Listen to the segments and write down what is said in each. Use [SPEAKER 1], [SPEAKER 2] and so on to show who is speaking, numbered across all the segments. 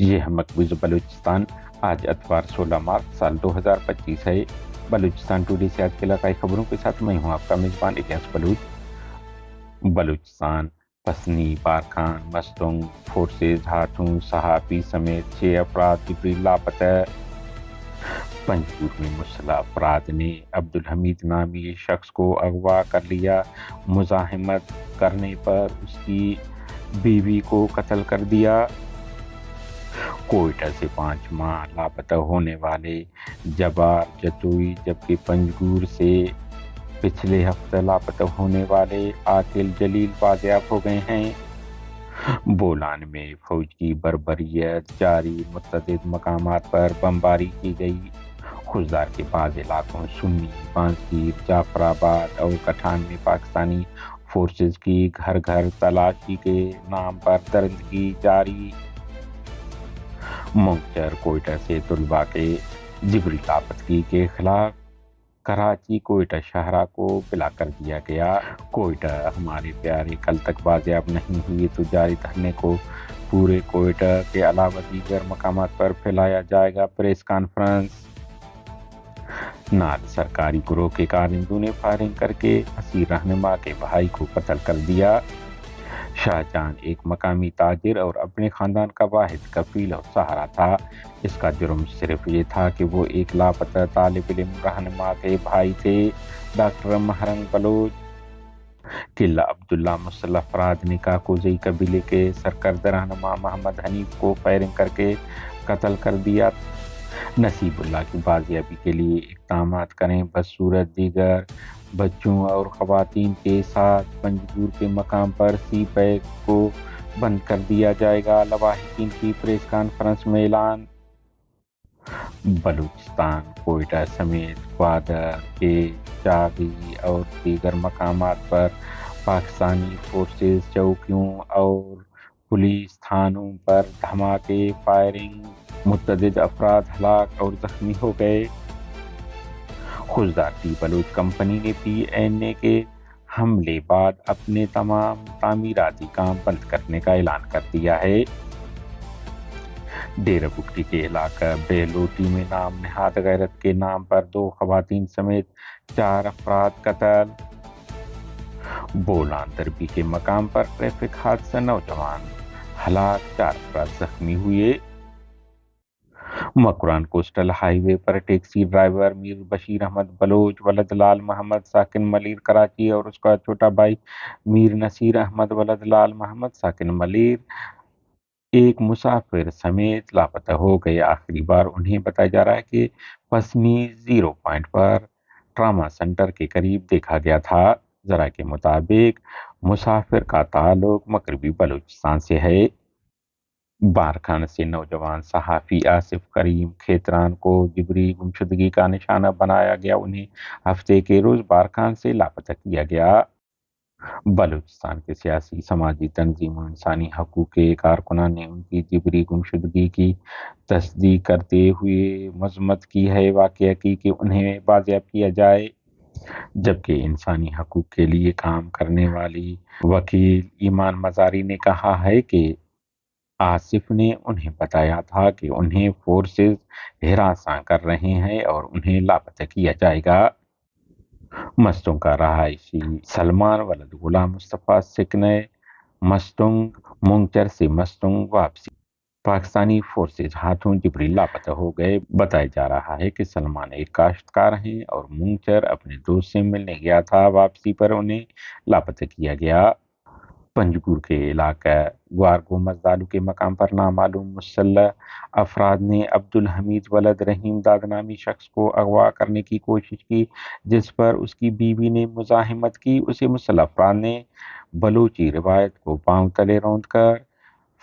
[SPEAKER 1] یہ ہے مقبوض بلوچستان۔ آج اتوار 16 مارچ سال 2025 ہے۔ بلوچستان ٹوڈے سے آج کے علاقائی خبروں کے ساتھ میں ہوں آپ کا میزبان الیاس بلوچ۔ بلوچستان پسنی، بارکھان، مستونگ فورسز ہاتھوں صحافی سمیت 6 افراد جبری لاپتہ۔ پنجگور میں مسلح افراد نے عبدالحمید نامی شخص کو اغوا کر لیا۔ مزاحمت کرنے پر اس کی بیوی کو قتل کر دیا۔ کوئٹہ سے 5 ماہ لاپتہ ہونے والے جبار جتوئی، جبکہ پنجگور سے پچھلے ہفتے لاپتہ ہونے والے عاقل جلیل بازیاب ہو گئے ہیں۔ بولان میں فوج کی بربریت جاری، متعدد مقامات پر بمباری کی گئی۔ خضدار کے بعض علاقوں سنی، بانسگیر، جعفر آباد اور کٹھان میں پاکستانی فورسز کی گھر گھر تلاشی کے نام پر درندگی جاری۔ منگچر کوئٹہ سے طلباء کے جبری لاپتگی کے خلاف کراچی کوئٹہ شاہراہ کو بلاک کر دیا گیا۔ کوئٹہ ہمارے پیارے کل تک بازیاب نہیں ہوئے تو جاری دھرنے کو پورے کوئٹہ کے علاوہ دیگر مقامات پر پھیلایا جائے گا۔ Press conference. نال سرکاری گروہ کے کارندوں نے فائرنگ کر کے اسیر رہنما کے بھائی کو قتل کر دیا۔ شاہ جہاں ایک مقامی تاجر اور اپنے خاندان کا واحد کفیل اور سہارا تھا۔ اس کا جرم صرف یہ تھا کہ وہ ایک لاپتہ طالب علم رہنما کے بھائی تھے۔ ڈاکٹر مہرنگ بلوچ۔ قلعہ عبداللہ مسلح افراد نے کاکوزئی قبیلے کے سرکردہ رہنما محمد حنیف کو فائرنگ کر کے قتل کر دیا۔ نصیب اللہ کی بازیابی کے لیے اقدامات کریں، بصورت دیگر بچوں اور خواتین کے ساتھ پنجگور کے مقام پر سی پیک کو بند کر دیا جائے گا۔ لواحقین کی پریس کانفرنس میں اعلان۔ بلوچستان، کوئٹہ سمیت گوادر کے چاغی اور دیگر مقامات پر پاکستانی فورسز چوکیوں اور پولیس تھانوں پر دھماکے، فائرنگ، متعدد افراد ہلاک اور زخمی ہو گئے۔ خضدار ٹی بلوچ کمپنی نے پی این اے کے حملے بعد اپنے تمام تعمیراتی کام بند کرنے کا اعلان کر دیا ہے۔ ڈیرہ بگٹی کے علاقہ بہلوٹی میں نام نہاد غیرت کے نام پر 2 خواتین سمیت 4 افراد قتل۔ بولان دربی کے مقام پر ٹریفک حادثہ، نوجوان ہلاک، 4 افراد زخمی ہوئے۔ مکران کوسٹل ہائی وے پر ٹیکسی ڈرائیور میر بشیر احمد بلوچ ولد لال محمد ساکن ملیر کراچی اور اس کا چھوٹا بھائی میر نصیر احمد ولد لال محمد ساکن ملیر ایک مسافر سمیت لاپتہ ہو گئے۔ آخری بار انہیں بتایا جا رہا ہے کہ پسنی 0 پوائنٹ پر ٹراما سینٹر کے قریب دیکھا گیا تھا۔ ذرائع کے مطابق مسافر کا تعلق مغربی بلوچستان سے ہے۔ بارکھان سے نوجوان صحافی آصف کریم کھیتران کو جبری گمشدگی کا نشانہ بنایا گیا۔ انہیں ہفتے کے روز بارکھان سے لاپتہ کیا گیا۔ بلوچستان کے سیاسی سماجی تنظیموں انسانی حقوق کے کارکنان نے ان کی جبری گمشدگی کی تصدیق کرتے ہوئے مذمت کی ہے، واقعہ کی کہ انہیں بازیاب کیا جائے، جبکہ انسانی حقوق کے لیے کام کرنے والی وکیل ایمان مزاری نے کہا ہے کہ آصف نے انہیں بتایا تھا کہ انہیں فورسز ہراساں کر رہے ہیں اور انہیں لاپتہ کیا جائے گا۔ مستونگ کا رہائشی سلمان ولد غلام مصطفیٰ سکنے مستونگ منگچر سے مستونگ واپسی پاکستانی فورسز ہاتھوں جبری لاپتہ ہو گئے۔ بتایا جا رہا ہے کہ سلمان ایک کاشتکار ہیں اور منگچر اپنے دوست سے ملنے گیا تھا۔ واپسی پر انہیں لاپتہ کیا گیا۔ پنجگور کے علاقہ گوارگو مزدالو کے مقام پر نامعلوم مسلح افراد نے عبدالحمید ولد رحیم داد نامی شخص کو اغوا کرنے کی کوشش کی، جس پر اس کی بیوی نے مزاحمت کی۔ اسے مسلح افراد نے بلوچی روایت کو پاؤں تلے روند کر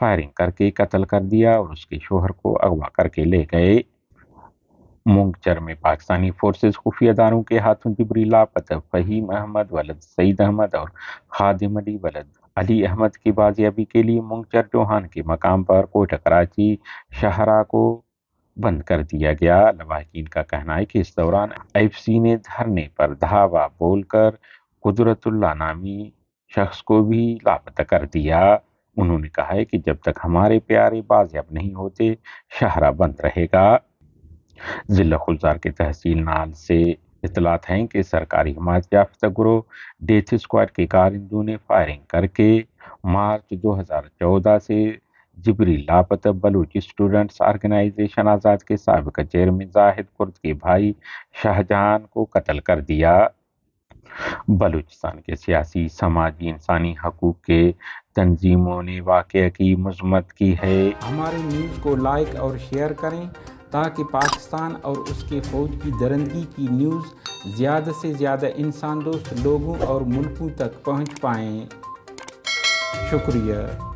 [SPEAKER 1] فائرنگ کر کے قتل کر دیا اور اس کے شوہر کو اغوا کر کے لے گئے۔ منگچر میں پاکستانی فورسز خفیہ اداروں کے ہاتھوں جبری لاپتہ فہیم احمد ولد سعید احمد اور خادم علی ولد علی احمد کی بازیابی کے لیے منگچر چوہان کے مقام پر کوئٹہ کراچی شاہراہ کو بند کر دیا گیا۔ لواحقین کا کہنا ہے کہ اس دوران ایف سی نے دھرنے پر دھاوا بول کر قدرت اللہ نامی شخص کو بھی لاپتہ کر دیا۔ انہوں نے کہا ہے کہ جب تک ہمارے پیارے بازیاب نہیں ہوتے شاہراہ بند رہے گا۔ ضلع خلزار کے تحصیل نال سے اطلاعات ہیں کہ سرکاری حمایت یافتہ گروہ ڈیتھ اسکواڈ کے کارندوں نے فائرنگ کر کے مارچ 2014 سے جبری لاپتہ بلوچ اسٹوڈنٹس آرگنائزیشن آزاد کے سابق چیئرمین زاہد کرد کے بھائی شاہجہان کو قتل کر دیا۔ بلوچستان کے سیاسی، سماجی، انسانی حقوق کے تنظیموں نے واقعہ کی مذمت کی ہے۔
[SPEAKER 2] ہمارے نیوز کو لائک اور شیئر کریں تاکہ پاکستان اور اس کے فوج کی درندگی کی نیوز زیادہ سے زیادہ انسان دوست لوگوں اور ملکوں تک پہنچ پائیں۔ شکریہ۔